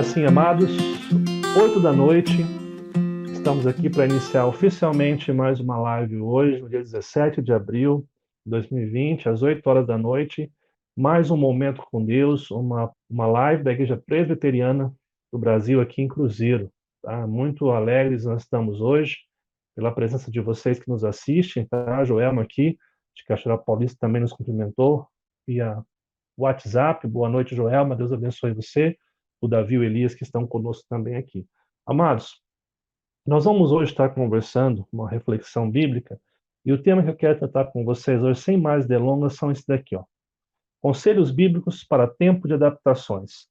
Agora sim, amados, 8 da noite, estamos aqui para iniciar oficialmente mais uma live hoje, no dia 17 de abril de 2020, às 8 horas da noite. Mais um momento com Deus, uma live da Igreja Presbiteriana do Brasil aqui em Cruzeiro. Tá? Muito alegres nós estamos hoje, pela presença de vocês que nos assistem. Tá? A Joelma aqui, de Cachoeira Paulista, também nos cumprimentou via WhatsApp. Boa noite, Joelma, Deus abençoe você. O Davi e o Elias, que estão conosco também aqui. Amados, nós vamos hoje estar conversando uma reflexão bíblica, e o tema que eu quero tratar com vocês hoje, sem mais delongas, são esse daqui, ó. Conselhos bíblicos para tempo de adaptações.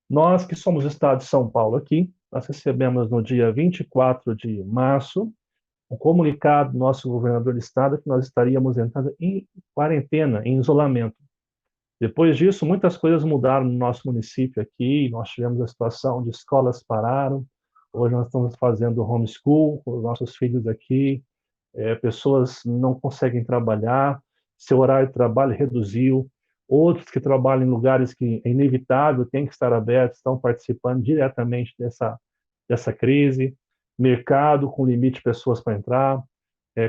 Nós que somos do estado de São Paulo aqui, nós recebemos no dia 24 de março um comunicado do nosso governador do estado que nós estaríamos entrando em quarentena, em isolamento. Depois disso, muitas coisas mudaram no nosso município aqui. Nós tivemos a situação de escolas pararam. Hoje nós estamos fazendo homeschool com os nossos filhos aqui. Pessoas não conseguem trabalhar, seu horário de trabalho reduziu. Outros que trabalham em lugares que é inevitável, têm que estar abertos, estão participando diretamente dessa crise. Mercado com limite de pessoas para entrar,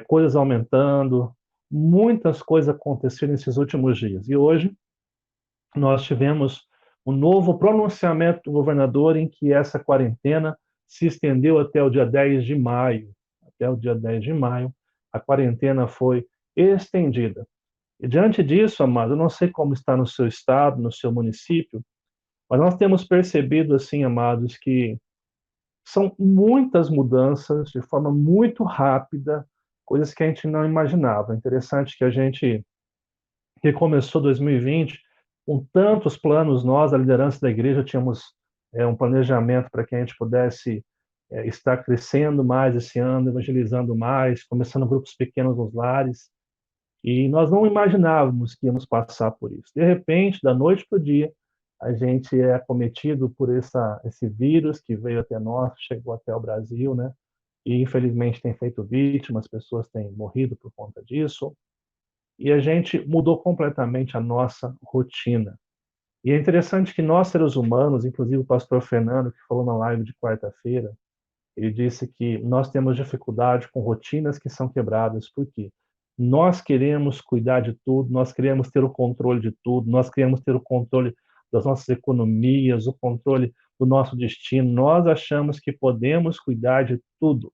coisas aumentando. Muitas coisas aconteceram nesses últimos dias. E hoje, nós tivemos um novo pronunciamento do governador em que essa quarentena se estendeu até o dia 10 de maio. Até o dia 10 de maio, a quarentena foi estendida. E diante disso, amado, eu não sei como está no seu estado, no seu município, mas nós temos percebido, assim, amados, que são muitas mudanças de forma muito rápida, coisas que a gente não imaginava. É interessante que a gente, que começou 2020, com tantos planos, nós, a liderança da igreja, tínhamos um planejamento para que a gente pudesse estar crescendo mais esse ano, evangelizando mais, começando grupos pequenos nos lares, e nós não imaginávamos que íamos passar por isso. De repente, da noite para o dia, a gente é acometido por esse vírus que veio até nós, chegou até o Brasil, né? E infelizmente tem feito vítimas, pessoas têm morrido por conta disso, e a gente mudou completamente a nossa rotina. E é interessante que nós, seres humanos, inclusive o pastor Fernando, que falou na live de quarta-feira, ele disse que nós temos dificuldade com rotinas que são quebradas, porque nós queremos cuidar de tudo, nós queremos ter o controle de tudo, nós queremos ter o controle das nossas economias, o controle do nosso destino, nós achamos que podemos cuidar de tudo.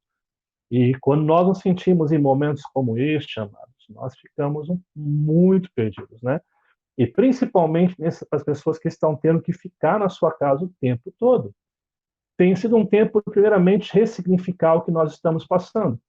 E quando nós nos sentimos em momentos como este, amados, nós ficamos muito perdidos, né? E principalmente para as pessoas que estão tendo que ficar na sua casa o tempo todo. Tem sido um tempo, primeiramente, ressignificar o que nós estamos passando.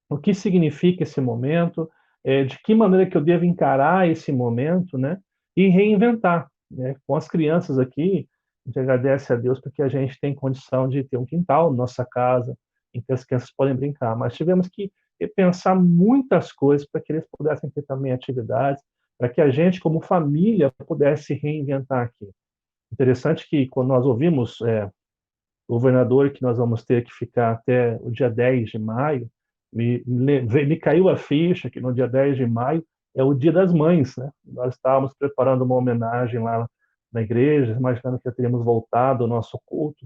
O que significa esse momento, de que maneira que eu devo encarar esse momento, né? E reinventar, né? Com as crianças aqui, a gente agradece a Deus porque a gente tem condição de ter um quintal na nossa casa, em que as crianças podem brincar, mas tivemos que repensar muitas coisas para que eles pudessem ter também atividades, para que a gente, como família, pudesse reinventar aqui. Interessante que quando nós ouvimos o governador que nós vamos ter que ficar até o dia 10 de maio, me caiu a ficha que no dia 10 de maio é o Dia das Mães, né? Nós estávamos preparando uma homenagem lá na igreja, imaginando que já teríamos voltado ao nosso culto,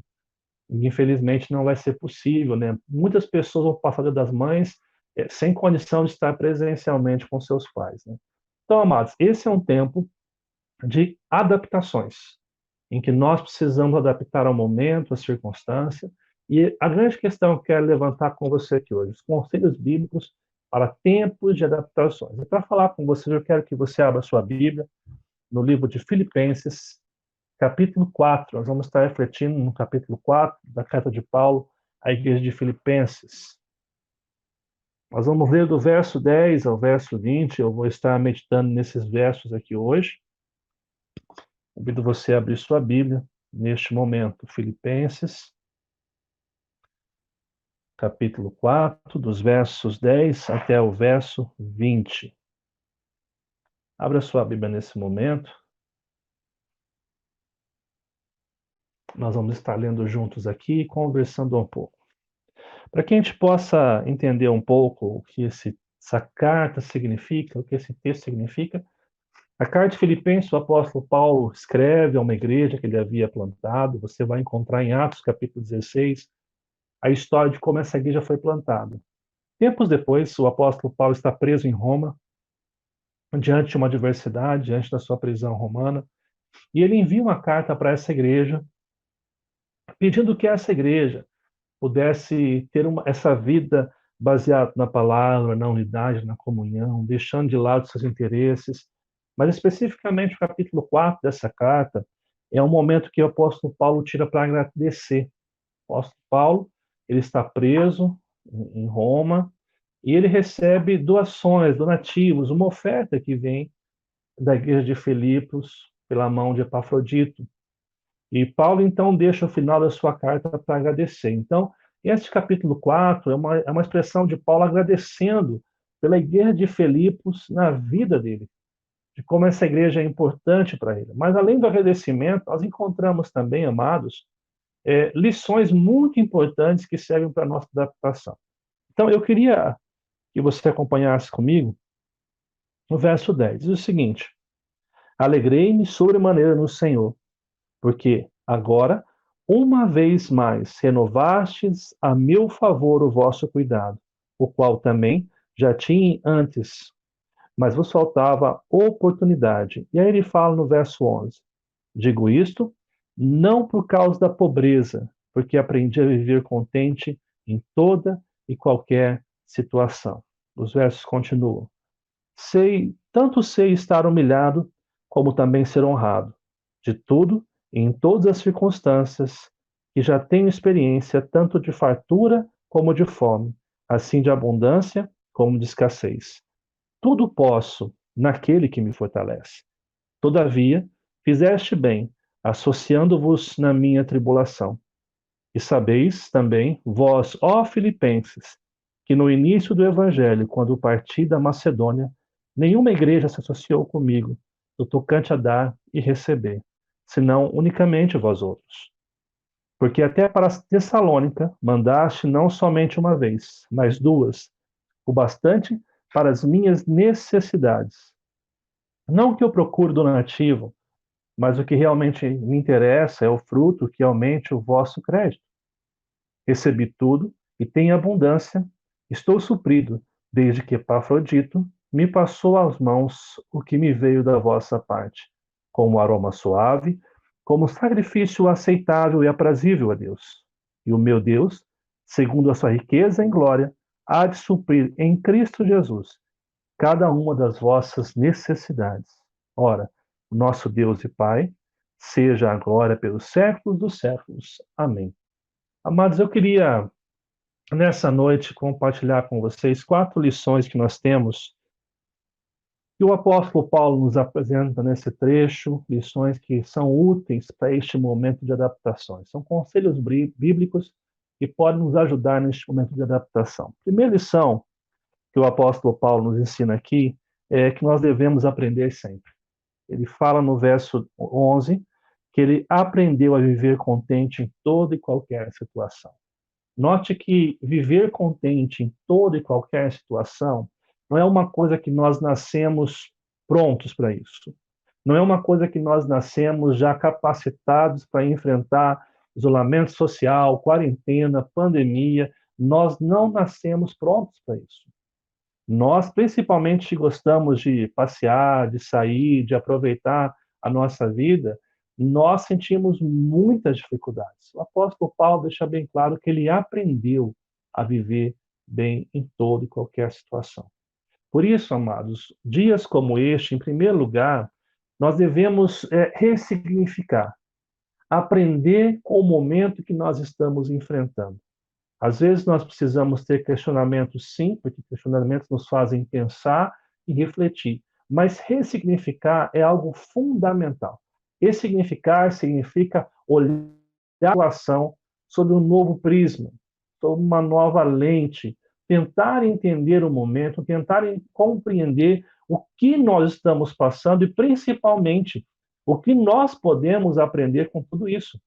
e infelizmente não vai ser possível, né? Muitas pessoas vão passar o Dia das Mães sem condição de estar presencialmente com seus pais, né? Então, amados, esse é um tempo de adaptações, em que nós precisamos adaptar ao momento, à circunstância. E a grande questão que eu quero levantar com você aqui hoje, os conselhos bíblicos para tempos de adaptações. E para falar com você, eu quero que você abra sua Bíblia no livro de Filipenses, capítulo 4. Nós vamos estar refletindo no capítulo 4 da carta de Paulo à igreja de Filipenses. Nós vamos ler do verso 10 ao verso 20. Eu vou estar meditando nesses versos aqui hoje. Convido você a abrir sua Bíblia neste momento. Filipenses, capítulo 4, dos versos 10 até o verso 20. Abra sua Bíblia nesse momento. Nós vamos estar lendo juntos aqui e conversando um pouco. Para que a gente possa entender um pouco o que essa carta significa, o que esse texto significa, A carta de Filipenses, o apóstolo Paulo escreve a uma igreja que ele havia plantado. Você vai encontrar em Atos, capítulo 16, a história de como essa igreja foi plantada. Tempos depois, o apóstolo Paulo está preso em Roma, diante de uma adversidade, diante da sua prisão romana, e ele envia uma carta para essa igreja, pedindo que essa igreja pudesse ter essa vida baseada na palavra, na unidade, na comunhão, deixando de lado seus interesses. Mas especificamente o capítulo 4 dessa carta é um momento que o apóstolo Paulo tira para agradecer. O apóstolo Paulo, ele está preso em Roma e ele recebe doações, donativos, uma oferta que vem da igreja de Filipos pela mão de Epafrodito. E Paulo, então, deixa o final da sua carta para agradecer. Então, esse capítulo 4 é uma expressão de Paulo agradecendo pela igreja de Filipos na vida dele, de como essa igreja é importante para ele. Mas, além do agradecimento, nós encontramos também, amados, lições muito importantes que servem para a nossa adaptação. Então, eu queria que você acompanhasse comigo o verso 10. Diz o seguinte: Alegrei-me sobremaneira no Senhor, porque agora, uma vez mais, renovastes a meu favor o vosso cuidado, o qual também já tinha antes, mas vos faltava oportunidade. E aí ele fala no verso 11: Digo isto não por causa da pobreza, porque aprendi a viver contente em toda e qualquer situação. Os versos continuam: tanto sei estar humilhado, como também ser honrado. De tudo e em todas as circunstâncias, que já tenho experiência tanto de fartura como de fome, assim de abundância como de escassez. Tudo posso naquele que me fortalece. Todavia, fizeste bem, associando-vos na minha tribulação. E sabeis também, vós, ó Filipenses, que no início do Evangelho, quando parti da Macedônia, nenhuma igreja se associou comigo no tocante a dar e receber, senão unicamente vós outros. Porque até para Tessalônica mandaste não somente uma vez, mas duas, o bastante para as minhas necessidades. Não que eu procure donativo, mas o que realmente me interessa é o fruto que aumente o vosso crédito. Recebi tudo e tenho abundância, estou suprido, desde que Epafrodito me passou às mãos o que me veio da vossa parte, como aroma suave, como sacrifício aceitável e aprazível a Deus. E o meu Deus, segundo a sua riqueza em glória, há de suprir em Cristo Jesus cada uma das vossas necessidades. Ora, o nosso Deus e Pai, seja a glória pelos séculos dos séculos. Amém. Amados, eu queria nessa noite compartilhar com vocês 4 lições que nós temos que o apóstolo Paulo nos apresenta nesse trecho, lições que são úteis para este momento de adaptações. São conselhos bíblicos que podem nos ajudar neste momento de adaptação. Primeira lição que o apóstolo Paulo nos ensina aqui é que nós devemos aprender sempre. Ele fala no verso 11 que ele aprendeu a viver contente em toda e qualquer situação. Note que viver contente em toda e qualquer situação não é uma coisa que nós nascemos prontos para isso. Não é uma coisa que nós nascemos já capacitados para enfrentar isolamento social, quarentena, pandemia. Nós não nascemos prontos para isso. Nós, principalmente, gostamos de passear, de sair, de aproveitar a nossa vida, nós sentimos muitas dificuldades. O apóstolo Paulo deixa bem claro que ele aprendeu a viver bem em toda e qualquer situação. Por isso, amados, dias como este, em primeiro lugar, nós devemos ressignificar, aprender com o momento que nós estamos enfrentando. Às vezes nós precisamos ter questionamentos, sim, porque questionamentos nos fazem pensar e refletir. Mas ressignificar é algo fundamental. Ressignificar significa olhar a situação sob um novo prisma, sob uma nova lente, tentar entender o momento, tentar compreender o que nós estamos passando e, principalmente, o que nós podemos aprender com tudo isso.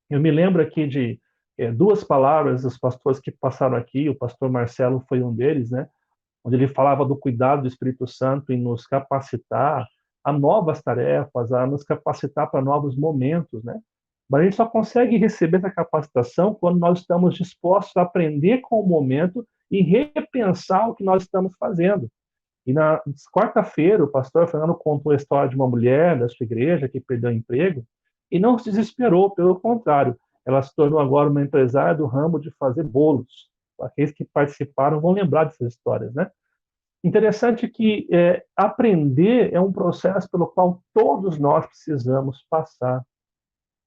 Eu me lembro aqui de 2 palavras dos pastores que passaram aqui, o pastor Marcelo foi um deles, né? Onde ele falava do cuidado do Espírito Santo em nos capacitar a novas tarefas, a nos capacitar para novos momentos, né? Mas a gente só consegue receber essa capacitação quando nós estamos dispostos a aprender com o momento e repensar o que nós estamos fazendo. E na quarta-feira, o pastor Fernando contou a história de uma mulher da sua igreja que perdeu o emprego e não se desesperou, pelo contrário, ela se tornou agora uma empresária do ramo de fazer bolos. Aqueles que participaram vão lembrar dessas histórias, né? Interessante que aprender é um processo pelo qual todos nós precisamos passar.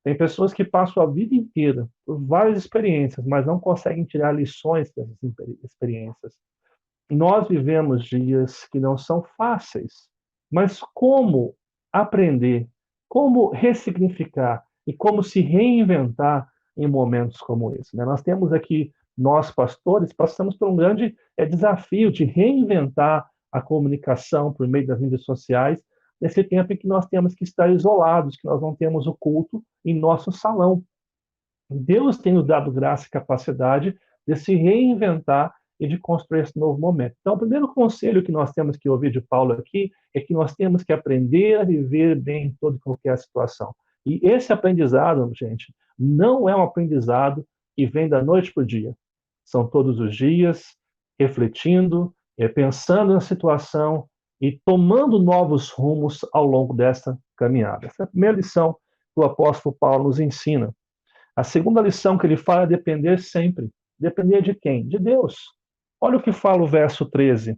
Tem pessoas que passam a vida inteira por várias experiências, mas não conseguem tirar lições dessas experiências. Nós vivemos dias que não são fáceis, mas como aprender, como ressignificar e como se reinventar em momentos como esse, né? Nós temos aqui, nós pastores, passamos por um grande desafio de reinventar a comunicação por meio das mídias sociais, nesse tempo em que nós temos que estar isolados, que nós não temos o culto em nosso salão. Deus tem nos dado graça e capacidade de se reinventar e de construir esse novo momento. Então, o primeiro conselho que nós temos que ouvir de Paulo aqui é que nós temos que aprender a viver bem em toda e qualquer situação. E esse aprendizado, gente, não é um aprendizado que vem da noite para o dia. São todos os dias, refletindo, pensando na situação e tomando novos rumos ao longo dessa caminhada. Essa é a primeira lição que o apóstolo Paulo nos ensina. A segunda lição que ele fala é depender sempre. Depender de quem? De Deus. Olha o que fala o verso 13.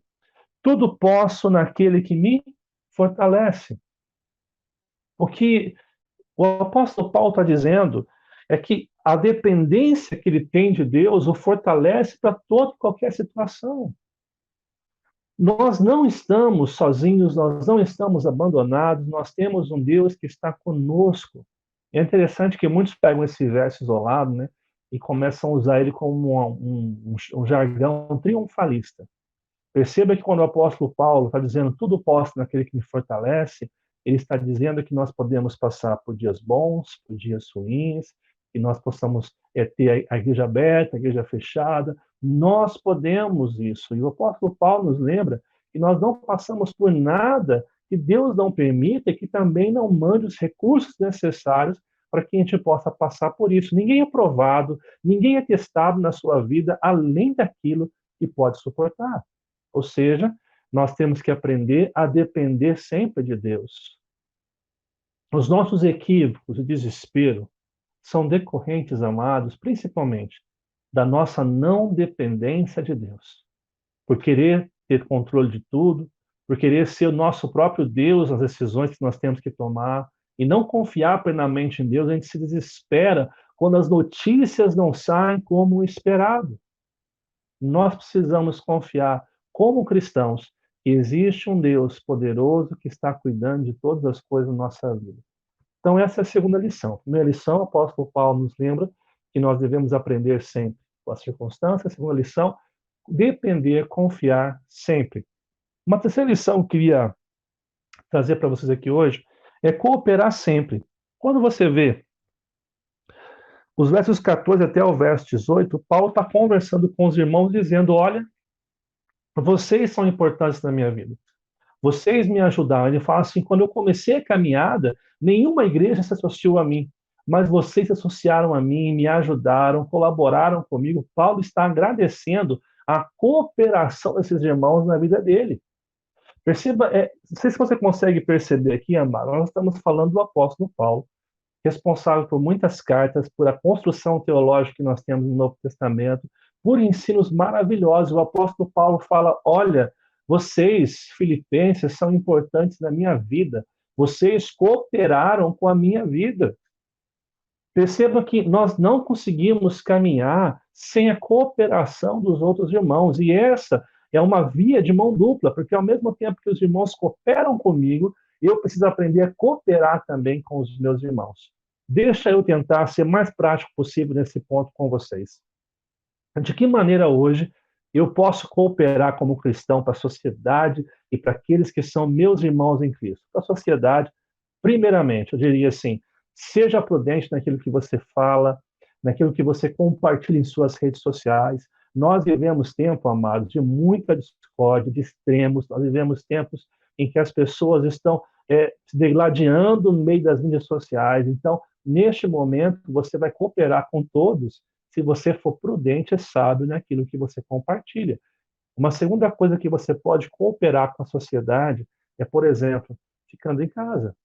Tudo posso naquele que me fortalece. O que o apóstolo Paulo está dizendo é que a dependência que ele tem de Deus o fortalece para toda e qualquer situação. Nós não estamos sozinhos, nós não estamos abandonados, nós temos um Deus que está conosco. É interessante que muitos pegam esse verso isolado, né, e começam a usar ele como um jargão triunfalista. Perceba que quando o apóstolo Paulo está dizendo tudo posso naquele que me fortalece, ele está dizendo que nós podemos passar por dias bons, por dias ruins, que nós possamos ter a igreja aberta, a igreja fechada. Nós podemos isso. E o apóstolo Paulo nos lembra que nós não passamos por nada que Deus não permita e que também não mande os recursos necessários para que a gente possa passar por isso. Ninguém é provado, ninguém é testado na sua vida além daquilo que pode suportar. Ou seja, nós temos que aprender a depender sempre de Deus. Os nossos equívocos e desespero são decorrentes, amados, principalmente da nossa não dependência de Deus. Por querer ter controle de tudo, por querer ser o nosso próprio Deus nas decisões que nós temos que tomar, e não confiar plenamente em Deus, a gente se desespera quando as notícias não saem como esperado. Nós precisamos confiar, como cristãos, que existe um Deus poderoso que está cuidando de todas as coisas da nossa vida. Então, essa é a segunda lição. A primeira lição, o apóstolo Paulo nos lembra que nós devemos aprender sempre com as circunstâncias. A segunda lição, depender, confiar sempre. Uma terceira lição que eu queria trazer para vocês aqui hoje é cooperar sempre. Quando você vê os versos 14 até o verso 18, Paulo está conversando com os irmãos dizendo, olha, vocês são importantes na minha vida. Vocês me ajudaram. Ele fala assim, quando eu comecei a caminhada, nenhuma igreja se associou a mim, mas vocês se associaram a mim, me ajudaram, colaboraram comigo. Paulo está agradecendo a cooperação desses irmãos na vida dele. Perceba, não sei se você consegue perceber aqui, amado, nós estamos falando do apóstolo Paulo, responsável por muitas cartas, por a construção teológica que nós temos no Novo Testamento, por ensinos maravilhosos. O apóstolo Paulo fala, olha, vocês, filipenses, são importantes na minha vida. Vocês cooperaram com a minha vida. Perceba que nós não conseguimos caminhar sem a cooperação dos outros irmãos. E essa é uma via de mão dupla, porque ao mesmo tempo que os irmãos cooperam comigo, eu preciso aprender a cooperar também com os meus irmãos. Deixa eu tentar ser mais prático possível nesse ponto com vocês. De que maneira hoje eu posso cooperar como cristão para a sociedade e para aqueles que são meus irmãos em Cristo? Para a sociedade, primeiramente, eu diria assim, seja prudente naquilo que você fala, naquilo que você compartilha em suas redes sociais. Nós vivemos tempo, amados, de muita discórdia, de extremos, nós vivemos tempos em que as pessoas estão se degladiando no meio das mídias sociais. Então, neste momento, você vai cooperar com todos se você for prudente e sábio naquilo que você compartilha. Uma segunda coisa que você pode cooperar com a sociedade é, por exemplo, ficando em casa.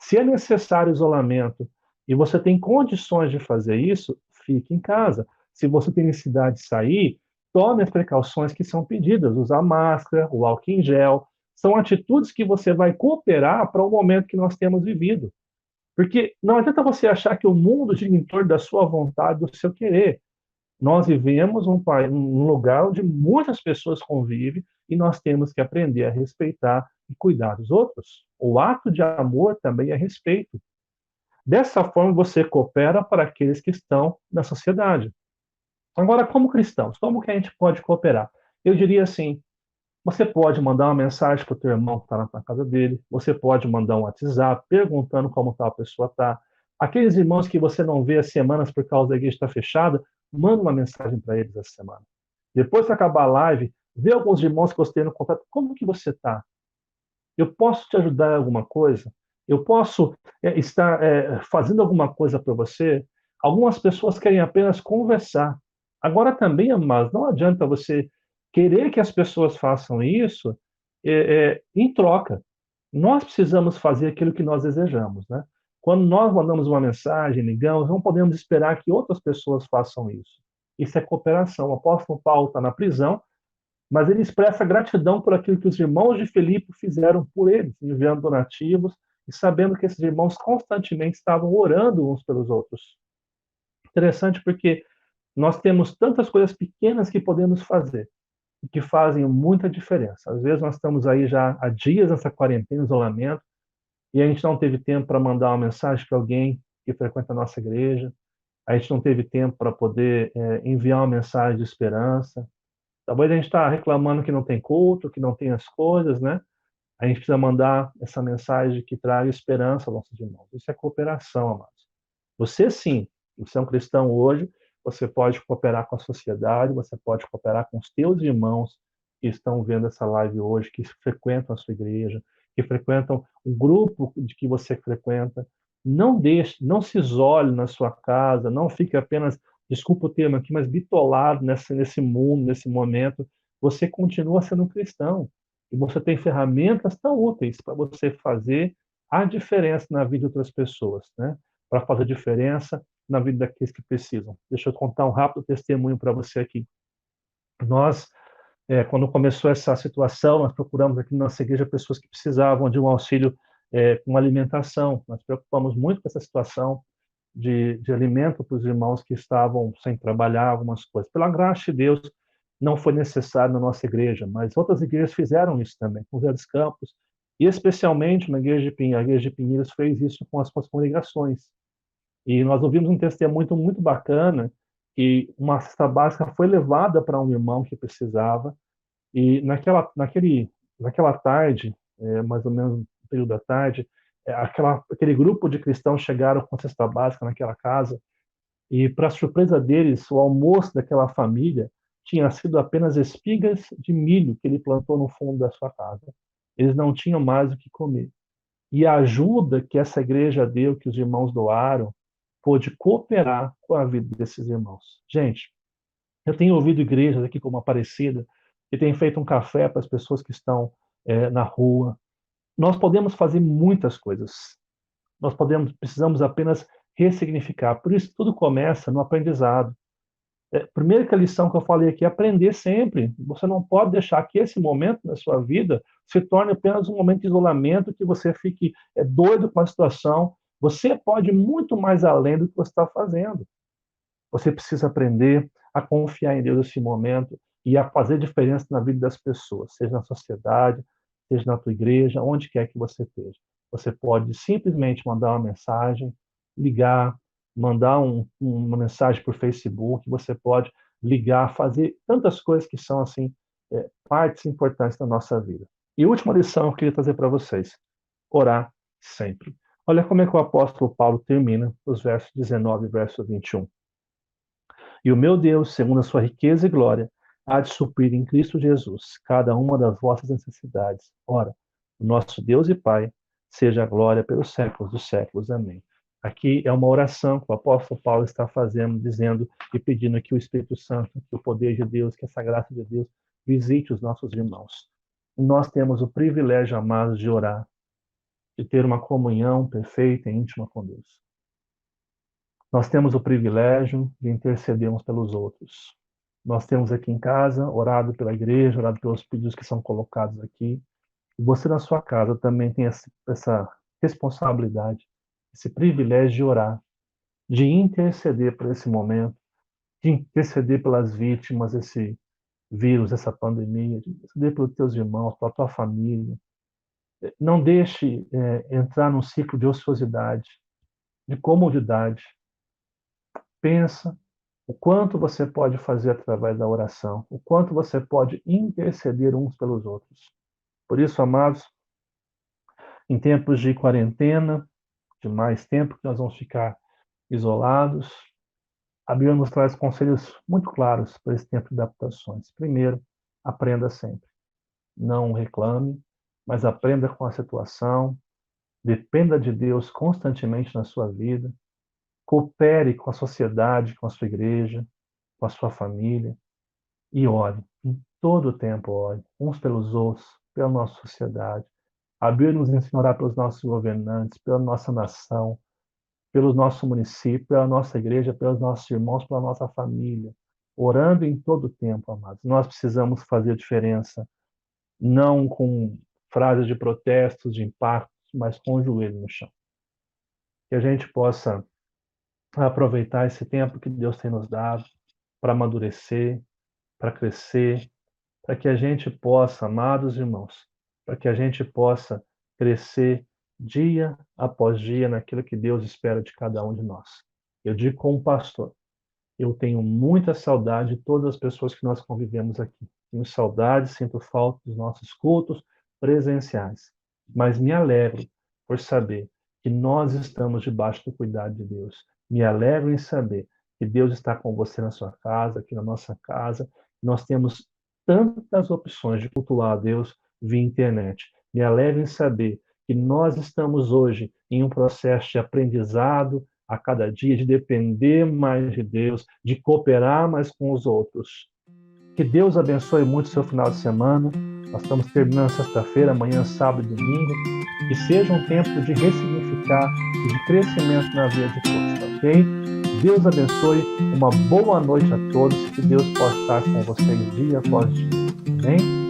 Se é necessário isolamento e você tem condições de fazer isso, fique em casa. Se você tem necessidade de sair, tome as precauções que são pedidas, usar máscara, o álcool em gel. São atitudes que você vai cooperar para o momento que nós temos vivido. Porque não adianta você achar que o mundo gira em torno da sua vontade, do seu querer. Nós vivemos um lugar onde muitas pessoas convivem e nós temos que aprender a respeitar e cuidar dos outros. O ato de amor também é respeito. Dessa forma, você coopera para aqueles que estão na sociedade. Agora, como cristãos, como que a gente pode cooperar? Eu diria assim, você pode mandar uma mensagem para o teu irmão que está na casa dele, você pode mandar um WhatsApp perguntando como tal pessoa está. Aqueles irmãos que você não vê há semanas por causa da igreja estar fechada, manda uma mensagem para eles essa semana. Depois que acabar a live, vê alguns irmãos que você tem no contato, como que você está? Eu posso te ajudar em alguma coisa? Eu posso estar fazendo alguma coisa para você? Algumas pessoas querem apenas conversar. Agora também, mas não adianta você querer que as pessoas façam isso em troca. Nós precisamos fazer aquilo que nós desejamos, né? Quando nós mandamos uma mensagem, ligamos, não podemos esperar que outras pessoas façam isso. Isso é cooperação. O apóstolo Paulo está na prisão, mas ele expressa gratidão por aquilo que os irmãos de Filipe fizeram por ele, enviando donativos e sabendo que esses irmãos constantemente estavam orando uns pelos outros. Interessante porque nós temos tantas coisas pequenas que podemos fazer e que fazem muita diferença. Às vezes nós estamos aí já há dias nessa quarentena, isolamento, e a gente não teve tempo para mandar uma mensagem para alguém que frequenta a nossa igreja, a gente não teve tempo para poder enviar uma mensagem de esperança. Talvez a gente está reclamando que não tem culto, que não tem as coisas, né? A gente precisa mandar essa mensagem que traga esperança aos nossos irmãos. Isso é cooperação, amados. Você sim, você é um cristão hoje, você pode cooperar com a sociedade, você pode cooperar com os teus irmãos que estão vendo essa live hoje, que frequentam a sua igreja, que frequentam o grupo de que você frequenta. Não deixe, não se isole na sua casa, não fique apenas, desculpa o termo aqui, mas bitolado nesse mundo, nesse momento. Você continua sendo um cristão e você tem ferramentas tão úteis para você fazer a diferença na vida de outras pessoas, né? Para fazer diferença na vida daqueles que precisam. Deixa eu contar um rápido testemunho para você aqui. Nós, quando começou essa situação, nós procuramos aqui na nossa igreja pessoas que precisavam de um auxílio com alimentação. Nós preocupamos muito com essa situação de alimento para os irmãos que estavam sem trabalhar, algumas coisas. Pela graça de Deus, não foi necessário na nossa igreja, mas outras igrejas fizeram isso também, com os Zé dos Campos, e especialmente na igreja de Pinheiros. A igreja de Pinheiros fez isso com as suas congregações. E nós ouvimos um testemunho muito bacana, que uma cesta básica foi levada para um irmão que precisava, e naquela tarde, mais ou menos no período da tarde, aquele grupo de cristãos chegaram com a cesta básica naquela casa, e para surpresa deles, o almoço daquela família tinha sido apenas espigas de milho que ele plantou no fundo da sua casa. Eles não tinham mais o que comer. E a ajuda que essa igreja deu, que os irmãos doaram, pôde cooperar com a vida desses irmãos. Gente, eu tenho ouvido igrejas aqui como Aparecida, que têm feito um café para as pessoas que estão na rua. Nós podemos fazer muitas coisas. Precisamos apenas ressignificar. Por isso, tudo começa no aprendizado. Primeira que a lição que eu falei aqui é aprender sempre. Você não pode deixar que esse momento na sua vida se torne apenas um momento de isolamento, que você fique doido com a situação. Você pode ir muito mais além do que você está fazendo. Você precisa aprender a confiar em Deus nesse momento e a fazer diferença na vida das pessoas, seja na sociedade, seja na tua igreja, onde quer que você esteja. Você pode simplesmente mandar uma mensagem, ligar, mandar uma mensagem por Facebook, você pode ligar, fazer tantas coisas que são assim partes importantes da nossa vida. E última lição que eu queria trazer para vocês: orar sempre. Olha como é que o apóstolo Paulo termina os versos 19 e verso 21. E o meu Deus, segundo a sua riqueza e glória, há de suprir em Cristo Jesus cada uma das vossas necessidades. Ora, o nosso Deus e Pai seja a glória pelos séculos dos séculos. Amém. Aqui é uma oração que o apóstolo Paulo está fazendo, dizendo e pedindo que o Espírito Santo, que o poder de Deus, que essa graça de Deus visite os nossos irmãos. Nós temos o privilégio, amados, de orar, de ter uma comunhão perfeita e íntima com Deus. Nós temos o privilégio de intercedermos pelos outros. Nós temos aqui em casa orado pela igreja, orado pelos pedidos que são colocados aqui. E você na sua casa também tem essa responsabilidade, esse privilégio de orar, de interceder por esse momento, de interceder pelas vítimas desse vírus, dessa pandemia, de interceder pelos teus irmãos, pela tua família. Não deixe entrar num ciclo de ociosidade, de comodidade. Pensa o quanto você pode fazer através da oração, o quanto você pode interceder uns pelos outros. Por isso, amados, em tempos de quarentena, de mais tempo que nós vamos ficar isolados, a Bíblia nos traz conselhos muito claros para esse tempo de adaptações. Primeiro, aprenda sempre. Não reclame, mas aprenda com a situação, dependa de Deus constantemente na sua vida, coopere com a sociedade, com a sua igreja, com a sua família e ore. Em todo o tempo ore, uns pelos outros, pela nossa sociedade. A Bíblia nos ensina a orar pelos nossos governantes, pela nossa nação, pelo nosso município, pela nossa igreja, pelos nossos irmãos, pela nossa família. Orando em todo o tempo, amados. Nós precisamos fazer diferença, não com frases de protestos, de impactos, mas com o joelho no chão. Que a gente possa aproveitar esse tempo que Deus tem nos dado para amadurecer, para crescer, para que a gente possa, amados irmãos, para que a gente possa crescer dia após dia naquilo que Deus espera de cada um de nós. Eu digo como pastor, eu tenho muita saudade de todas as pessoas que nós convivemos aqui. Tenho saudade, sinto falta dos nossos cultos presenciais, mas me alegro por saber que nós estamos debaixo do cuidado de Deus. Me alegro em saber que Deus está com você na sua casa, aqui na nossa casa. Nós temos tantas opções de cultuar a Deus via internet. Me alegro em saber que nós estamos hoje em um processo de aprendizado a cada dia, de depender mais de Deus, de cooperar mais com os outros. Que Deus abençoe muito o seu final de semana. Nós estamos terminando sexta-feira, amanhã, sábado e domingo. Que seja um tempo de ressignificar e de crescimento na vida de todos, ok? Deus abençoe, uma boa noite a todos, que Deus possa estar com vocês dia após dia. Amém?